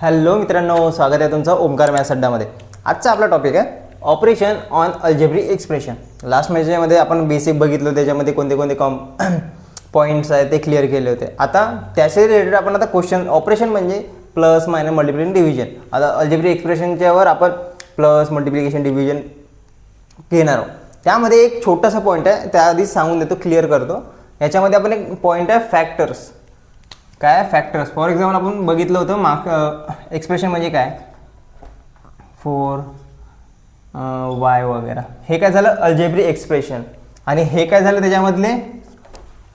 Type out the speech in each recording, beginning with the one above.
Hello मित्रांनो, स्वागत आहे तुमचं ओमकार मॅथ्स अड्डामध्ये. आजचा आपला टॉपिक आहे operation on algebraic expression. Last मेजरमध्ये आपण बेसिक बघितलं, त्याच्यामध्ये कोणते कोणते पॉईंट्स आहेत ते क्लिअर केले होते. आता त्याच्या रिलेटेड आपण आता क्वेश्चन, ऑपरेशन म्हणजे प्लस मायनस मल्टिप्लिकेशन डिव्हिजन. आता अल्जेब्रिक एक्सप्रेशनच्यावर आपण प्लस मल्टिप्लिकेशन डिव्हिजन घेणार आहोत. त्यामध्ये एक छोटासा पॉईंट आहे, त्याआधीच सांगून देतो, क्लिअर करतो. याच्यामध्ये आपण एक पॉईंट आहे फॅक्टर्स. काय फॅक्टर्स? फॉर एक्झाम्पल आपण बघितलं होतं एक्सप्रेशन म्हणजे काय 4y वगैरे. हे काय झालं अल्जेब्रिक एक्सप्रेशन. आणि हे काय झालं त्याच्यामधले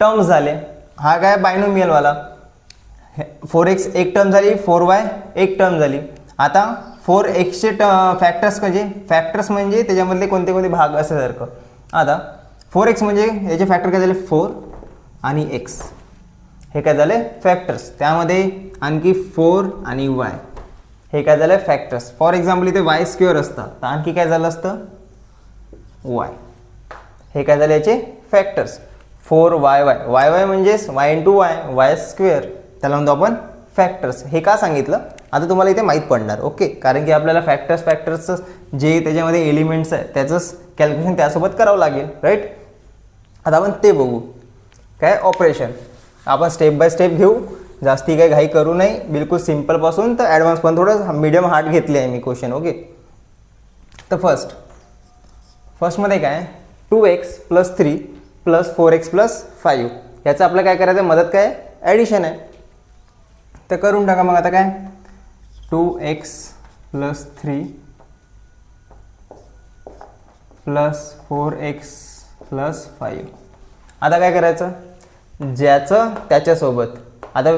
टर्म्स झाले. हा काय बायनोमियलवाला 4x एक टर्म झाली, 4y एक टर्म झाली. आता 4xचे फॅक्टर्स म्हणजे त्याच्यामधले कोणते कोणते भाग असल्यासारखं. आता 4x म्हणजे याचे फॅक्टर काय झाले 4 आणि x. हे काय झाले फॅक्टर्स. त्यामध्ये आणखी 4 आणि y हे काय झालं फॅक्टर्स. फॉर एक्झाम्पल इथे y स्क्वेअर असतं, तर आणखी काय झालं असतं y. हे काय झाले याचे फॅक्टर्स. 4yy म्हणजेच y इंटू y स्क्वेअर, त्याला म्हणतो आपण फॅक्टर्स. हे का सांगितलं आता तुम्हाला इथे माहीत पडणार. ओके, कारण की आपल्याला फॅक्टर्सचं जे त्याच्यामध्ये एलिमेंट्स आहे त्याचंच कॅल्क्युलेशन त्यासोबत करावं लागेल, राईट. आता आपण ते बघू. काय ऑपरेशन आपण स्टेप बाय स्टेप घेऊ, जास्ती काही घाई करू नाही. बिलकुल सिम्पलपासून तर ॲडव्हान्स पण थोडं मीडियम हार्ड घेतले आहे मी क्वेश्चन. ओके, तर फर्स्टमध्ये काय 2x + 3 + 4x + 5. याचं आपलं काय करायचं, मदत काय ॲडिशन आहे, तर करून टाका. मग आता काय 2x + 3 + 4x + 5. आता काय करायचं, ज्याचं त्याच्यासोबत. आता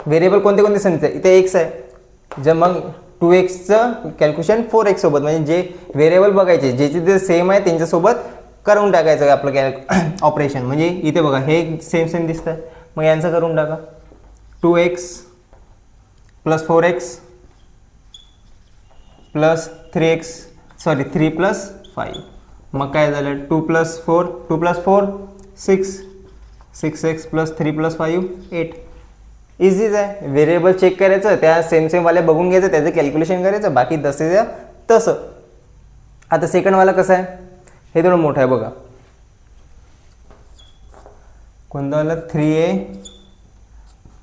व्हेरिएबल कोणते कोणते सांगितले, इथे x आहे, जर मग 2xचं कॅल्क्युलेशन 4x सोबत, म्हणजे जे व्हेरिएबल बघायचे ज्याचे ते सेम आहे त्यांच्यासोबत करून टाकायचं आपलं ऑपरेशन. म्हणजे इथे बघा हे सेम दिसतं आहे, मग यांचं करून टाका. 2x + 4x + 3 + 5. मग काय झालं 2 + 4 6, 6x + 3 + 5 8. इझीच आहे. व्हेरिएबल चेक करायचं, त्या सेम वाले बघून घ्यायचं, त्याचं कॅल्क्युलेशन करायचं, बाकी तसं. आता सेकंडवाला कसं आहे, हे थोडं मोठं आहे बघा. कोणतं वाला 3a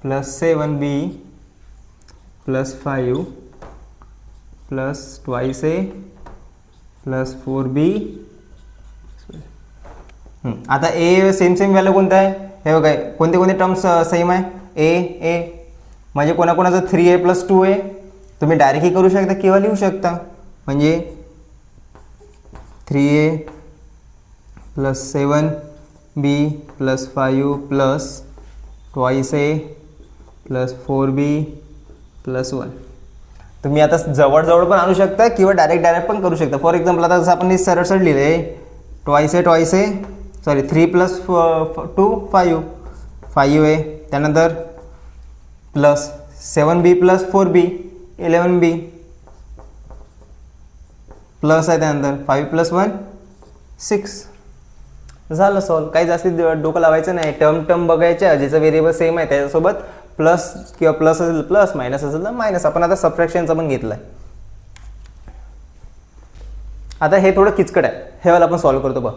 + 7b + 5 + 2a + 4b. आता ए सेम व्हॅल्यू कोणतं आहे, हे बघा कोणते कोणते टर्म्स सेम आहे. ए म्हणजे कोणाकोणाचं 3a + 2a तुम्ही डायरेक्टली करू शकता किंवा लिहू शकता. म्हणजे 3a + 7b + 5 + 2a + 4b + 1. तुम्ही आता जवळ पण आणू शकता किंवा डायरेक्ट पण करू शकता. फॉर एक्झाम्पल आता जसं आपण सरळ लिहिलं आहे 3 + 2 5 आहे. त्यानंतर plus 7b + 4b 11b plus आहे. त्यानंतर 5 + 1 6. झालं सॉल्व. काही जास्ती डोकं लावायचं नाही. टर्म बघायच्या, ज्याचं व्हेरिएबल सेम आहे त्याच्यासोबत प्लस किंवा प्लस असेल प्लस, मायनस असेल तर मायनस. आपण आता सबट्रॅक्शनचं पण घेतलं आहे. आता हे थोडं किचकट आहे, हे वाला आपण सॉल्व करतो बघ,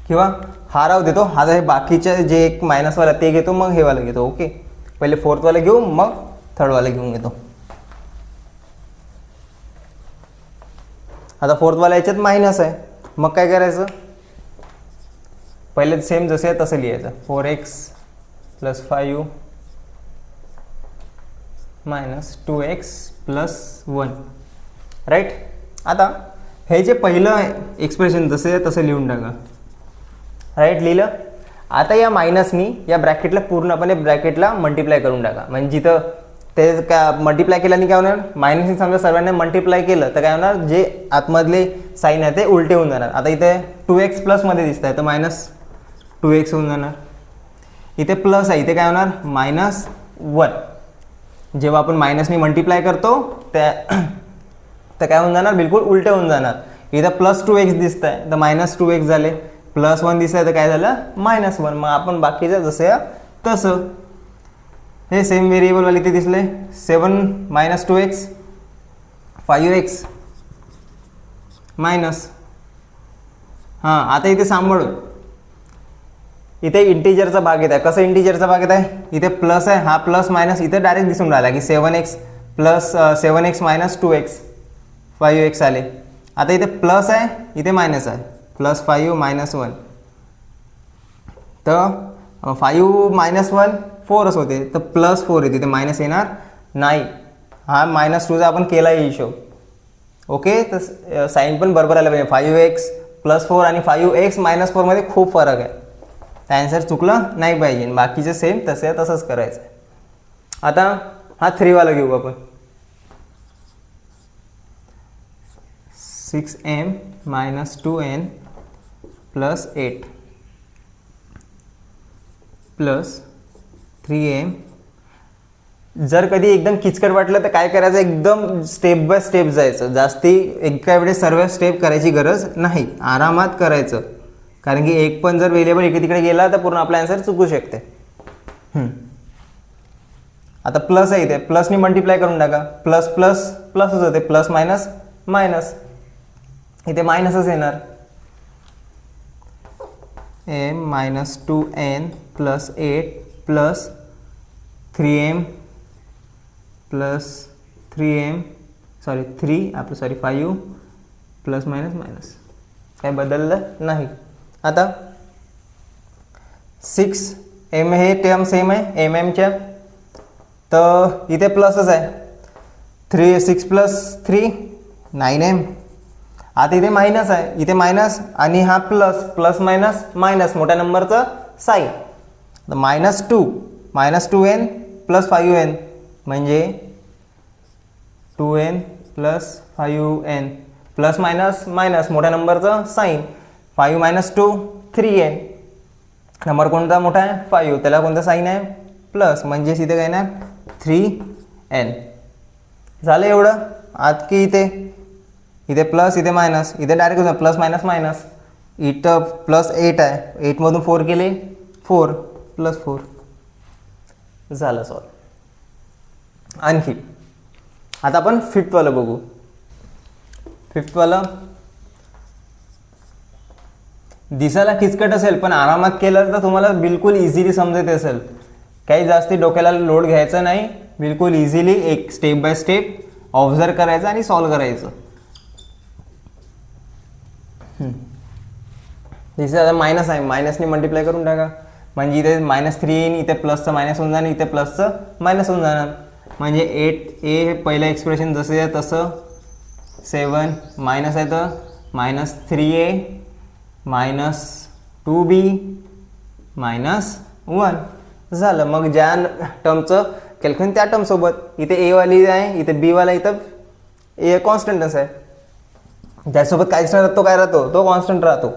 किंवा हा राहू देतो. हा हे बाकीचे जे एक मायनसवाला ते घेतो, मग हे वाला घेतो. ओके, पहिले 4th वाला घेऊ, मग 3rd वाला घेऊन घेतो. आता 4th वाला याच्यात मायनस आहे, मग काय करायचं, पहिले सेम जसे आहे तसं लिहायचं. 4x + 5 - 2x + 1, right. आता हे जे पहिलं एक्सप्रेशन जसे आहे तसं लिहून टाका, राईट. लिहिलं. आता या मायनसनी या ब्रॅकेटला पूर्णपणे ब्रॅकेटला मल्टिप्लाय करून टाका. म्हणजे जिथं ते का मल्टिप्लाय केल्याने काय होणार, मायनसनी समजा सर्वांना मल्टिप्लाय केलं तर काय होणार, जे आतमधले साईन आहे ते उलटे होऊन जाणार. आता इथे 2x प्लसमध्ये दिसत आहे तर -2x होऊन जाणार. इथे प्लस आहे, इथे काय होणार -1. जेव्हा आपण मायनसनी मल्टिप्लाय करतो त्या तर काय होऊन जाणार, बिलकुल उलटे होऊन जाणार. इथं +2x दिसत आहे तर -2x झाले. +1 दिसत आहे तर काय झालं -1. मग आपण बाकीचं जसं तसं हे सेम व्हेरिएबलवाले इथे दिसले 7 - 2x 5x मायनस, हां आता इथे सांभाळून इथे इंटिजरचा भाग येत आहे. कसं इंटिजरचा भाग येत आहे, इथे प्लस आहे, हा प्लस मायनस इथे डायरेक्ट दिसून राहिला की 7x plus 7x - 2x 5x आले. आता इथे प्लस आहे, इथे मायनस आहे, +5 - 1 तर 5 - 1 4च होते, तर +4 येते, तिथे मायनस येणार नाही. हा -2चा आपण केला हिशोब. ओके, तर साईन पण बरोबर आलं पाहिजे. 5x +4 आणि 5x - 4 मध्ये खूप फरक आहे. त्या आन्सर चुकलं नाही पाहिजे. बाकीचे सेम तसंच करायचं. आता हा 3 वाला घेऊ आपण. 6m - 2n + 8 + 3m. जर कधी एकदम किचकट वाटलं तर काय करायचं, एकदम स्टेप बाय स्टेप जायचं. जास्ती एका वेळेस सर्व स्टेप करायची गरज नाही, आरामात करायचं. कारण की एक पण जर व्हेरिएबल इकडे तिकडे गेला तर पूर्ण आपला आन्सर चुकू शकते. आता प्लस आहे, इथे प्लसनी मल्टिप्लाय करून टाका. प्लस प्लस प्लसच होते, प्लस मायनस मायनस, इथे मायनसच येणार. m - 2n + 8 + 3m + 3m 5 plus minus minus, काय बदललं नाही. आता 6m हे टर्म सेम आहे mm तर इथे प्लसच आहे. 6 + 3 9m. आता इथे मायनस आहे, इथे मायनस आणि हा प्लस मायनस मायनस मोठ्या नंबरचं साईन. -2 - 2n + 5n म्हणजे 2n + 5n plus minus minus मोठ्या नंबरचं साईन. 5 - 2 3n. नंबर कोणता मोठा आहे 5, त्याला कोणता साईन आहे प्लस, म्हणजे इथे काय ना 3n. झालं एवढं. आत की इथे प्लस इथे मायनस, इथे डायरेक्ट प्लस मायनस मायनस. इथं +8 आहे, 8 मधून 4 गेले 4 + 4 झालं सॉल्व. आणखी आता आपण 5th वाला बघू. 5th वाला दिसायला किचकट असेल पण आरामात केलं तर तुम्हाला बिलकुल इझिली समजत असेल. काही जास्ती डोक्याला लोड घ्यायचा नाही, बिलकुल इझिली एक स्टेप बाय स्टेप ऑब्झर्व करायचं आणि सॉल्व करायचं. दिसतं आता मायनस आहे, मायनसने मल्टिप्लाय करून टाका म्हणजे इथे -3 येईन, इथे प्लसचं मायनस होऊन जाणार, इथे प्लसचं मायनस होऊन जाणार. म्हणजे 8a हे पहिलं एक्सप्रेशन जसं आहे तसं. 7 मायनस आहे तर -3a -2b -1 झालं. मग ज्या टर्मचं कॅल्क्युलेशन त्या टर्मसोबत इथे ए वाली आहे, इथे बी वाला, इथं ए कॉन्स्टंटच आहे. त्यासोबत काय राहतो, काय राहतो तो कॉन्स्टंट राहतो.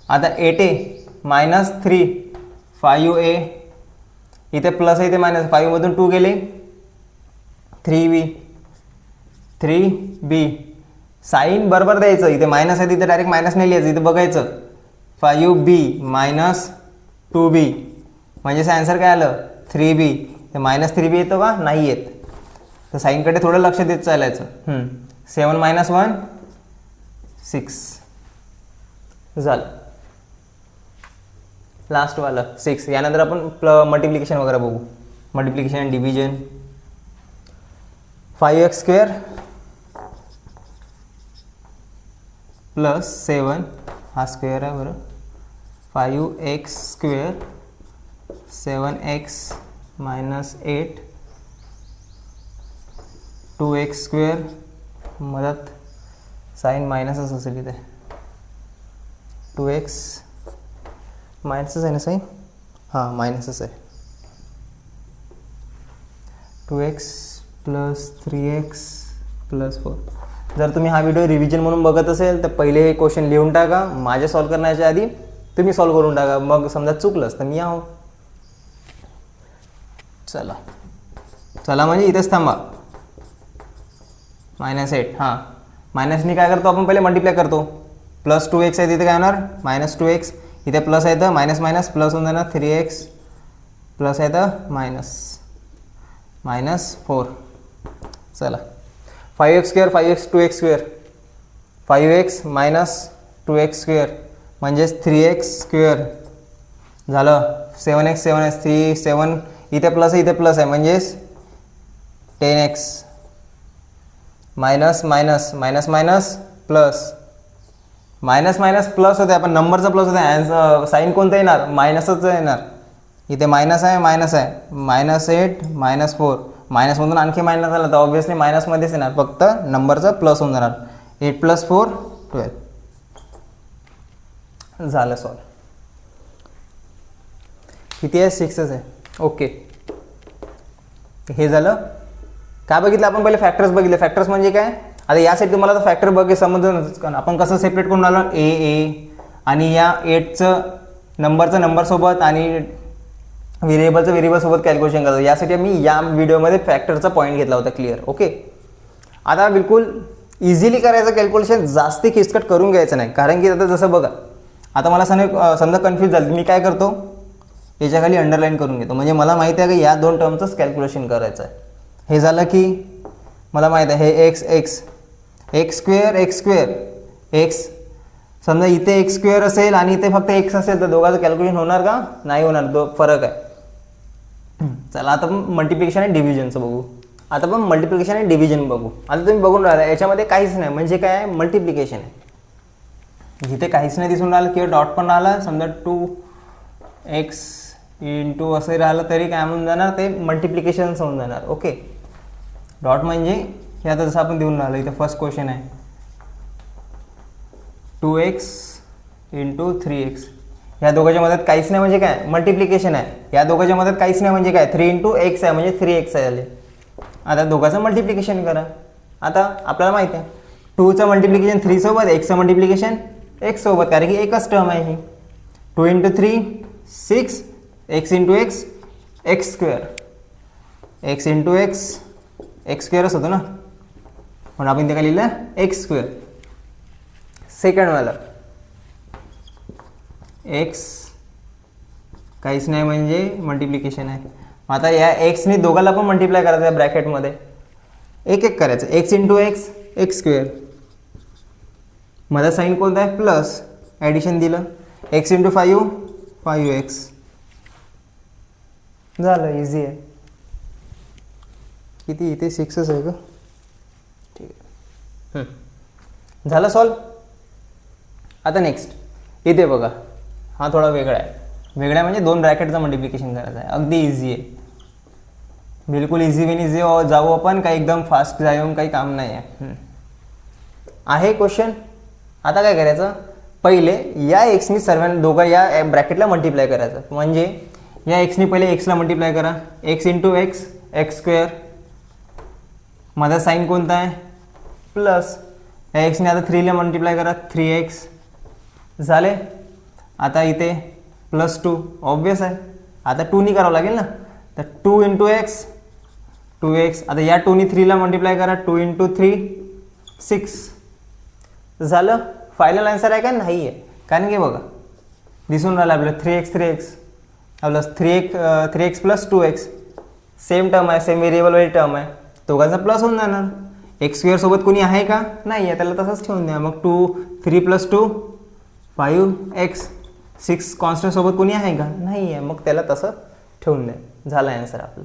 आता 8a -3 5a, इथे प्लस आहे, इथे मायनस, 5 मधून 2 गेले 3b. साईन बरोबर द्यायचं, इथे मायनस आहे तिथे डायरेक्ट मायनस नाही लिहायचं, इथे बघायचं 5b - 2b म्हणजे आन्सर काय आलं 3b. तर -3b येतो का नाही येत, तर साईनकडे थोडं लक्ष देत चालायचं. 7 - 1 6 झालं. लास्टवालं 6. यानंतर आपण मल्टिप्लिकेशन वगैरे बघू. मल्टिप्लिकेशन आणि डिव्हिजन. 5x² + 7 हा स्क्वेअर आहे बरं. 5x² 7x - 8 2x² मदत साईन मायनसच असेल इथे. 2x मायनसच आहे ना साईन, हां मायनसच आहे. 2x + 3x + 4. जर तुम्ही हा व्हिडिओ रिव्हिजन म्हणून बघत असेल तर पहिले हे क्वेश्चन लिहून टाका. माझ्या सॉल्व करण्याच्या आधी तुम्ही सॉल्व करून टाका. मग समजा चुकलंच तर मी आहो. चला म्हणजे इथेच थांबा. -8. हां मायनसनी काय करतो आपण, पहिले मल्टिप्लाय करतो. +2x आहे तिथे काय होणार -2x, इथे प्लस आहे तर मायनस मायनस प्लस होऊन जाणार 3x प्लस आहे तर -4. चला 5x square 5x 2x square 5x - 2x square म्हणजेच 3x स्क्वेअर झालं. 7x 3 7 इथे प्लस आहे इथे प्लस आहे म्हणजेच 10x minus minus minus minus plus minus minus plus होते. आपण नंबरचा प्लस होते, साईन कोणतं येणार मायनसच येणार. इथे मायनस आहे -8 -4 मायनसमधून आणखी मायनस आला तर ऑब्व्हियसली मायनसमध्येच येणार, फक्त नंबरचा प्लस होऊन जाणार. 8 + 4 12 झालं सॉल्व. किती आहे 6च आहे. ओके हे झालं. काय बघितलं आपण पहिले फॅक्टर्स बघितले. फॅक्टर्स म्हणजे काय, आता यासाठी तुम्हाला तर फॅक्टर बघे समजून आपण कसं सेपरेट करून आलो ए आणि या 8चं नंबरचं नंबरसोबत आणि व्हेरिएबलचं व्हेरिएबलसोबत कॅल्क्युलेशन करतो. यासाठी मी या व्हिडिओमध्ये फॅक्टरचा पॉईंट घेतला होता क्लिअर. ओके आता बिलकुल इझिली करायचं कॅल्क्युलेशन, जास्ती किचकट करून घ्यायचं नाही. कारण की आता जसं बघा आता मला समजा कन्फ्यूज झालं, मी काय करतो याच्या खाली अंडरलाईन करून घेतो, म्हणजे मला माहिती आहे की या 2 टर्मचंच कॅल्क्युलेशन करायचं आहे. हे झालं की मला माहीत आहे हे एक्स स्क्वेअर एक्स समजा इथे एक्स स्क्वेअर असेल आणि इथे फक्त एक्स असेल तर दोघांचं कॅल्क्युलेशन होणार का, नाही होणार, फरक आहे. चला आता आपण मल्टिप्लिकेशन आणि डिव्हिजनचं बघू. आता आपण मल्टिप्लिकेशन आणि डिव्हिजन बघू. आता तुम्ही बघून राहिला याच्यामध्ये काहीच नाही, म्हणजे काय आहे मल्टिप्लिकेशन आहे. जिथे काहीच नाही दिसून राहिलं किंवा डॉट पण राहिला, समजा 2x × असं राहिलं तरी काय म्हणून जाणार, ते मल्टिप्लिकेशन्स होऊन जाणार. ओके डॉट म्हणजे हे आता जसं आपण देऊन राहिलो, इथे फर्स्ट क्वेश्चन आहे 2x × 3x. या दोघांच्या मध्यात काहीच नाही म्हणजे काय मल्टिप्लिकेशन आहे. या दोघांच्या मध्यात काहीच नाही म्हणजे काय 3 × x आहे म्हणजे 3x आहे. आता दोघांचं मल्टिप्लिकेशन करा. आता आपल्याला माहिती आहे 2चं मल्टिप्लिकेशन 3 सोबत, एक्सचं मल्टिप्लिकेशन x सोबत, कारण की एकच टर्म आहे ही. 2 × 3 6 x × x x square x × x स्क्वेअरच होतं ना, म्हणून आपण इथे काय लिहिलं x स्क्वेअर. सेकंडवाला x काहीच नाही म्हणजे मल्टिप्लिकेशन आहे. आता या एक्सने दोघांना पण मल्टिप्लाय करायचं आहे ब्रॅकेटमध्ये, एक एक करायचं. x × x x स्क्वेअर, माझा साईन कोणता आहे प्लस, ॲडिशन दिलं. x × 5 5x झालं, इझी आहे. किती इथे 6च आहे का, ठीक आहे झालं सॉल्व. आता नेक्स्ट इथे बघा, हा थोडा वेगळा आहे. वेगळा म्हणजे 2 ब्रॅकेटचं मल्टिप्लिकेशन करायचं आहे. अगदी इझी आहे, बिलकुल इझी वेन इझी जाऊ आपण, काही एकदम फास्ट जाऊन काही काम नाही आहे क्वेश्चन. आता काय करायचं, पहिले या एक्सनी सर्वांना दोघं या ब्रॅकेटला मल्टिप्लाय करायचं. म्हणजे या एक्सनी पहिले एक्सला मल्टिप्लाय करा, x × x x स्क्वेअर, माझा साईन कोणता आहे प्लस, या एक्सने आता 3ला मल्टिप्लाय करा 3x झाले. आता इथे +2 ऑब्वियस आहे, आता 2नी करावं लागेल ना, तर 2 × x 2x. आता या 2नी 3ला मल्टिप्लाय करा 2 × 3 6 झालं. फायनल आन्सर आहे का नाही आहे, कारण की बघा दिसून राहिलं आपलं 3x plus 3x + 2x same term आहे, सेम व्हेरिएबलवाली टर्म आहे, दोघांचा प्लस होऊन जाणार. एक्स स्क्वेअर सोबत कोणी आहे का, नाही आहे, त्याला तसंच ठेवून द्या. मग 3 + 2 5x 6 कॉन्स्टंट सोबत कोणी आहे का, नाही आहे, मग त्याला तसं ठेवून द्या. झालं आन्सर आपलं.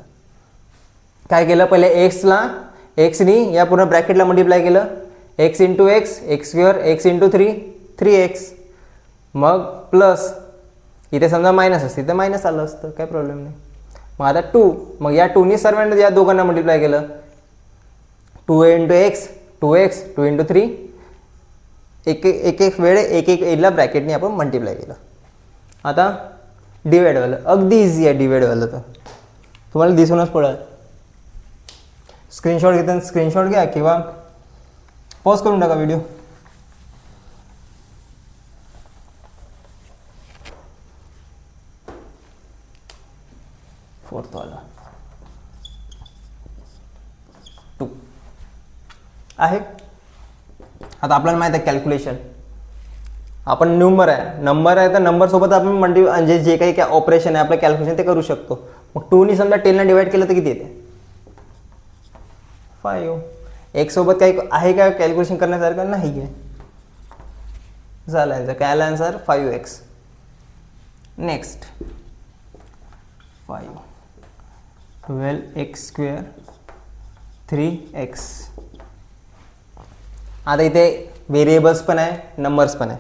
काय केलं पहिले एक्सनी या पूर्ण ब्रॅकेटला मल्टिप्लाय केलं, x × x x square x × 3 3x, मग प्लस इथे समजा मायनस असते तर मायनस आलं असतं, काय प्रॉब्लेम नाही. मग आता 2, मग या 2नी सर्वांना या दोघांना मल्टिप्लाय केलं 2 × x 2x 2 × 3 एक वेळे एक एला ब्रॅकेटने आपण मल्टिप्लाय केलं. आता डिवाइड झालं, अगदी इझी आहे डिवाइड झालं तर तुम्हाला दिसूनच पडेल. स्क्रीनशॉट घेताना स्क्रीनशॉट घ्या किंवा पॉज करून टाका व्हिडिओ. फोर्थ वाला 2 आहे. आता आपल्याला माहित आहे कॅल्क्युलेशन, आपण नंबर आहे तर नंबर सोबत आपण म्हणजे जे काही ऑपरेशन आहे आपलं कॅल्क्युलेशन ते करू शकतो. मग 2नी समजा 10ला डिवाइड केलं तर किती येते 5. एक्स सोबत काही आहे का कॅल्क्युलेशन करण्यासारखं नाही आहे. झालं आन्सर. काय आला answer 5x. Next 5 12x² 3x. आता इथे व्हेरिएबल्स पण आहे, नंबर्स पण आहे.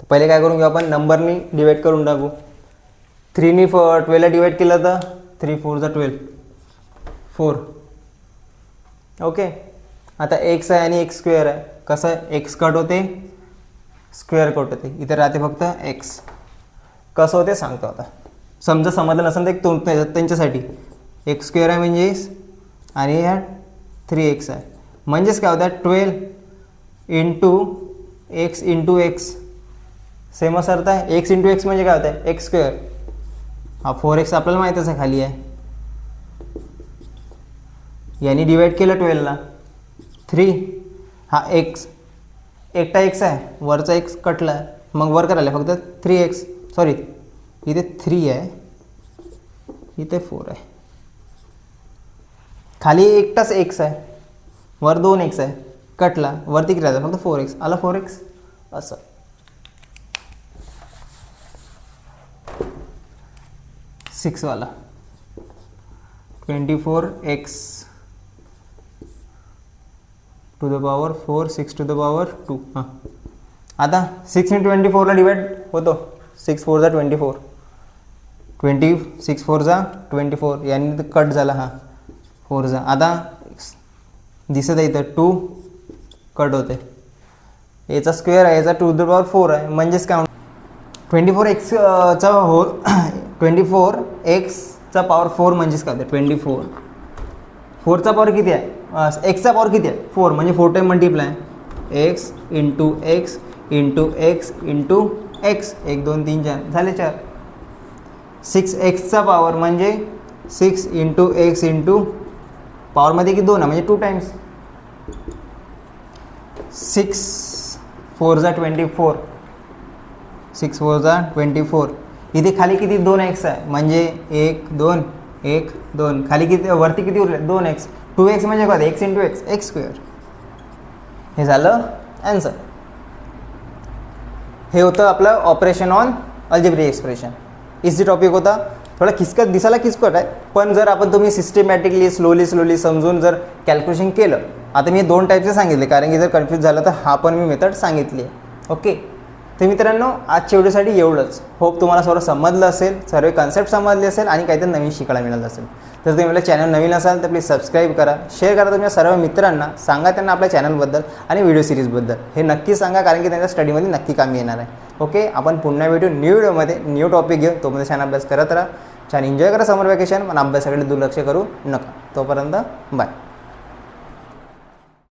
तर पहिले काय करून घेऊ आपण, नंबरनी डिवाइड करून टाकू. 3नी 12ला डिवाइड केलं तर 3 4 जा 12 4. ओके. आता x आहे आणि x² आहे. कसं आहे, x कट होते, स्क्वेअर कट होते, इथे राहते फक्त x. कसं होते सांगतो आता. समजा समजलं नसेल तर एक त्यांच्यासाठी x² आहे म्हणजे आणि ह्या 3x आहे म्हणजेच काय होतं 12 इंटू x इंटू एक्स. सेमच अर्थ आहे. x इंटू एक्स म्हणजे काय होतं आहे x². हा 4x आपल्याला माहीतच आहे खाली आहे. याने डिवाइड केलं 12ला 3. हा x एकटा x आहे, वरचा x कटला आहे, मग वर करायला फक्त 3x. सॉरी इथे 3 आहे, इथे 4 आहे. खाली एकटाच x आहे, वर 2x आहे, कटला, वरती किती राहतं फक्त 4x. आला 4x. असं 6 वाला 24x to the power 4 6 to the power 2. हां आता 6 ने 24ला डिवाइड होतो. 6 4 जा 24, 26 4 जा 24, यानी कट झाला हा 4 जा. आता दिसत आहे इथं 2 कट होते. याचा स्क्वेअर आहे, याचा 2 द पॉवर 4 आहे म्हणजेच काय 24x चा होल 24x पॉवर 4 म्हणजेच काय होतं 24. 4चा पॉवर किती आहे, एक्सचा पॉवर किती आहे 4 म्हणजे 4 time multiply x into x into x into x. 1 2 3 4 झाले 4. 6x पॉवर म्हणजे 6 इंटू एक्स इंटू पॉवरमध्ये की 2 आहे म्हणजे 2 टाइम्स. 6 4 जा 24, 6 4 जा 24. इथे खाली किती 2x आहे म्हणजे 1 2 1 2. खाली किती, वरती किती उरले 2x. 2x म्हणजे काय x इंटू एक्स x². हे झालं आन्सर. हे होतं आपलं operation on algebraic expression. Easy topic होता. थोडा किचकट दिसायला किचकट आहे, पण जर आपण तुम्ही सिस्टमॅटिकली स्लोली समजून जर कॅल्क्युलेशन केलं. आता मी 2 टाईपचे सांगितले कारण की जर कन्फ्यूज झालं तर हा पण मी मेथड सांगितली आहे. ओके. तर मित्रांनो आजच्या व्हिडिओसाठी एवढंच. होप तुम्हाला सर्व समजलं असेल, सर्व कन्सेप्ट समजले असेल आणि काहीतरी नवीन शिकायला मिळालं असेल. तर तुम्ही आपल्या चॅनल नवीन असाल तर प्लीज सबस्क्राईब करा, शेअर करा तुमच्या सर्व मित्रांना, सांगा त्यांना आपल्या चॅनलबद्दल आणि व्हिडिओ सिरीजबद्दल. हे नक्की सांगा कारण की त्यांच्या स्टडीमध्ये नक्की कामी येणार आहे. ओके. आपण पुन्हा न्यू व्हिडिओमध्ये न्यू टॉपिक घेऊ. तोपर्यंत छान अभ्यास करत राहा, छान एन्जॉय करा समर वॅकेशन, पण अभ्यासाकडे दुर्लक्ष करू नका. तोपर्यंत बाय.